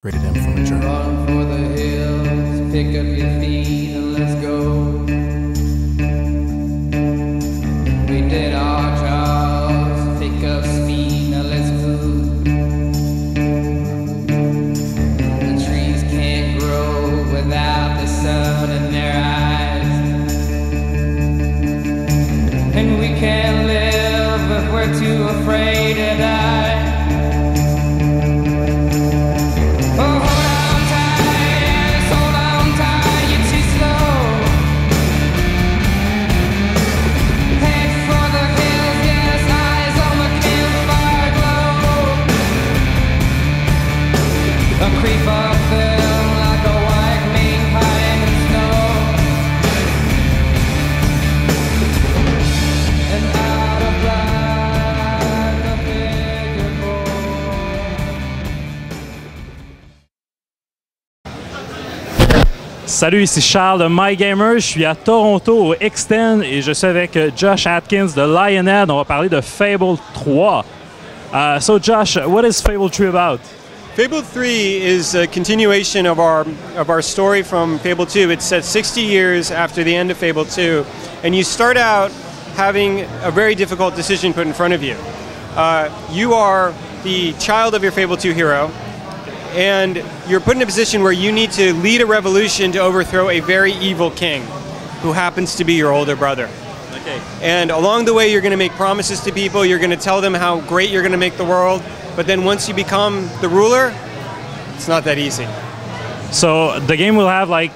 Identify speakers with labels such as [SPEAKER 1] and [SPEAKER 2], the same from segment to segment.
[SPEAKER 1] Rated M for mature.
[SPEAKER 2] Run for the hills, pick up your feet and let's go. We did our jobs, pick up speed, now let's move. The trees can't grow without the sun in their eyes. And we can't live if we're too afraid to die.
[SPEAKER 3] Salut, ici Charles de MyGamer, je suis à Toronto au X10 et je suis avec Josh Atkins de Loinhead. On va parler de Fable 3. So Josh, what is Fable 3 about?
[SPEAKER 4] Fable 3 is a continuation of our story from Fable 2. It's set 60 years after the end of Fable 2, and you start out having a very difficult decision put in front of you. You are the child of your Fable 2 hero, and you're put in a position where you need to lead a revolution to overthrow a very evil king who happens to be your older brother. Okay. And along the way, you're going to make promises to people. You're going to tell them how great you're going to make the world. But then once you become the ruler, it's not that easy.
[SPEAKER 3] So the game will have like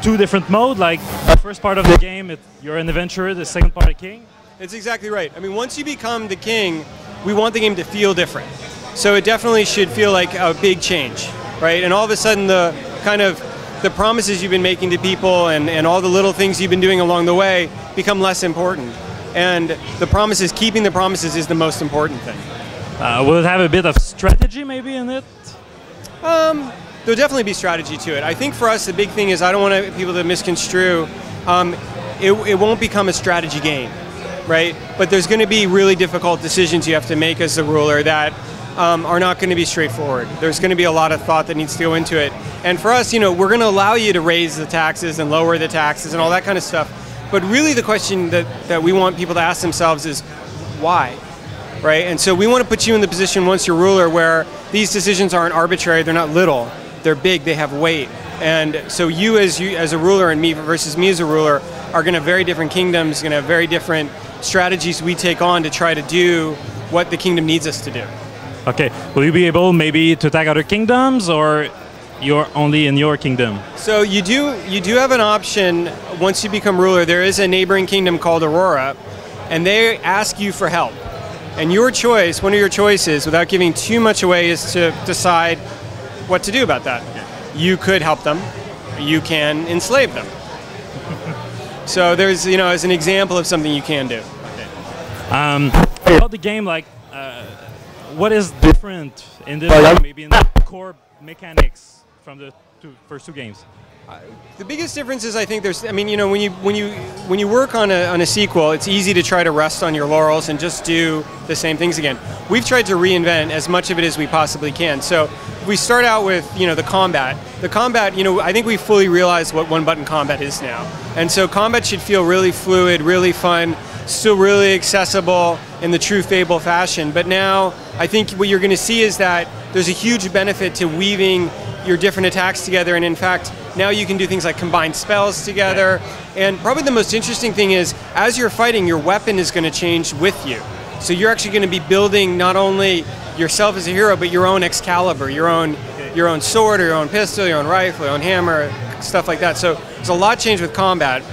[SPEAKER 3] two different modes. Like the first part of the game, you're an adventurer. The second part, a king.
[SPEAKER 4] It's exactly right. I mean, once you become the king, we want the game to feel different. So it definitely should feel like a big change, right? And all of a sudden, the promises you've been making to people and all the little things you've been doing along the way become less important. And the promises, keeping the promises is the most important thing.
[SPEAKER 3] Will it have a bit of strategy maybe in it?
[SPEAKER 4] There'll definitely be strategy to it. I think for us, the big thing is I don't want people to misconstrue. It won't become a strategy game, right? But there's going to be really difficult decisions you have to make as the ruler that are not going to be straightforward. There's going to be a lot of thought that needs to go into it. And for us, we're going to allow you to raise the taxes and lower the taxes and all that kind of stuff. But really the question that we want people to ask themselves is, why? Right? And so we want to put you in the position once you're ruler where these decisions aren't arbitrary, they're not little, they're big, they have weight. And so you as a ruler and me versus me as a ruler are going to have very different kingdoms, going to have very different strategies we take on to try to do what the kingdom needs us to do.
[SPEAKER 3] Okay, will you be able maybe to attack other kingdoms, or you're only in your kingdom?
[SPEAKER 4] So you do have an option once you become ruler. There is a neighboring kingdom called Aurora, and they ask you for help. And your choice, one of your choices, without giving too much away, is to decide what to do about that. You could help them, you can enslave them. So there's, as an example of something you can do.
[SPEAKER 3] Okay. About the game, like, what is different in this game, maybe in the core mechanics from the first two games?
[SPEAKER 4] The biggest difference is I think there's, when you work on a sequel, it's easy to try to rest on your laurels and just do the same things again. We've tried to reinvent as much of it as we possibly can. So we start out with the combat. The combat, I think we fully realize what one-button combat is now. And so combat should feel really fluid, really fun, still really accessible in the true Fable fashion. But now I think what you're going to see is that there's a huge benefit to weaving your different attacks together, and in fact now you can do things like combine spells together. And probably the most interesting thing is, as you're fighting, your weapon is going to change with you. So you're actually going to be building not only yourself as a hero, but your own Excalibur, your own sword, or your own pistol, your own rifle, your own hammer, stuff like that. So there's a lot changed with combat.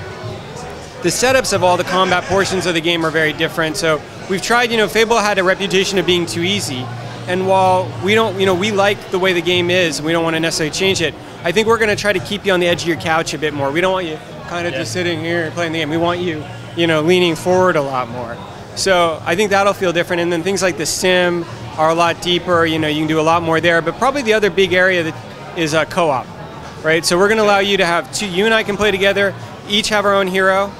[SPEAKER 4] The setups of all the combat portions of the game are very different. So we've tried, Fable had a reputation of being too easy. And while we don't, we like the way the game is, we don't want to necessarily change it, I think we're going to try to keep you on the edge of your couch a bit more. We don't want you kind of just sitting here playing the game. We want you, leaning forward a lot more. So I think that'll feel different. And then things like the sim are a lot deeper. You can do a lot more there. But probably the other big area that is co-op, right? So we're going to allow you to have two. You and I can play together, each have our own hero,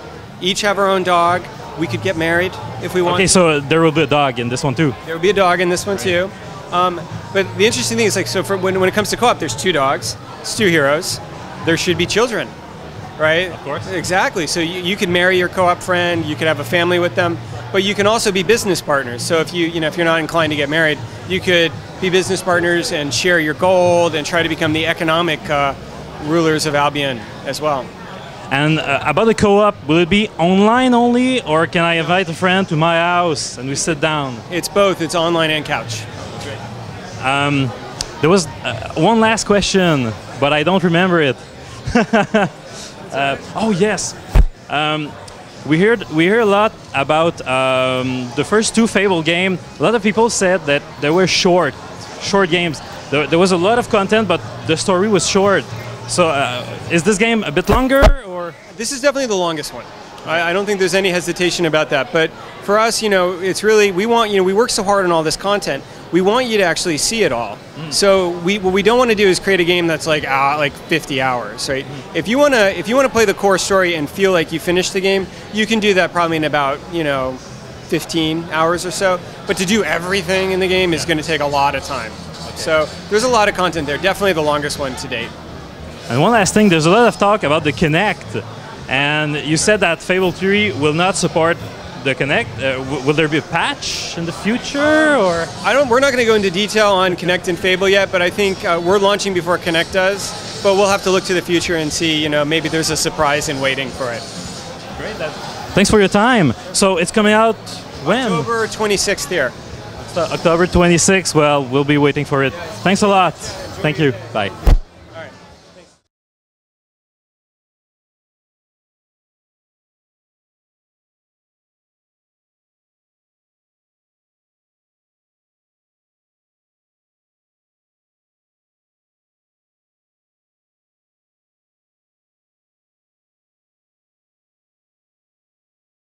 [SPEAKER 4] each have our own dog. We could get married if we want.
[SPEAKER 3] Okay, so there will be a dog in this one too.
[SPEAKER 4] There will be a dog in this one too. But the interesting thing is, like, so when it comes to co-op, there's 2 dogs, it's 2 heroes. There should be children, right?
[SPEAKER 3] Of course.
[SPEAKER 4] Exactly. So you could marry your co-op friend, you could have a family with them, but you can also be business partners. So if if you're not inclined to get married, you could be business partners and share your gold and try to become the economic rulers of Albion as well.
[SPEAKER 3] And about the co-op, will it be online only, or can I invite a friend to my house and we sit down?
[SPEAKER 4] It's both. It's online and couch.
[SPEAKER 3] There was one last question, but I don't remember it. Oh yes, we hear a lot about the first 2 Fable games. A lot of people said that they were short games. There was a lot of content, but the story was short. So is this game a bit longer, or?
[SPEAKER 4] This is definitely the longest one. I don't think there's any hesitation about that. But for us, it's really, we want, we work so hard on all this content. We want you to actually see it all. So what we don't want to do is create a game that's like 50 hours, right? If you want to play the core story and feel like you finished the game, you can do that probably in about 15 hours or so. But to do everything in the game is going to take a lot of time. So there's a lot of content there. Definitely the longest one to date.
[SPEAKER 3] And one last thing, there's a lot of talk about the Kinect, and you said that Fable 3 will not support the Kinect. Will there be a patch in the future, or?
[SPEAKER 4] We're not going to go into detail on Kinect and Fable yet, but I think we're launching before Kinect does. But we'll have to look to the future and see, maybe there's a surprise in waiting for it.
[SPEAKER 3] Great. Thanks for your time. So it's coming out when?
[SPEAKER 4] October 26th here.
[SPEAKER 3] October 26th. Well, we'll be waiting for it. Thanks a lot. Thank you. Bye.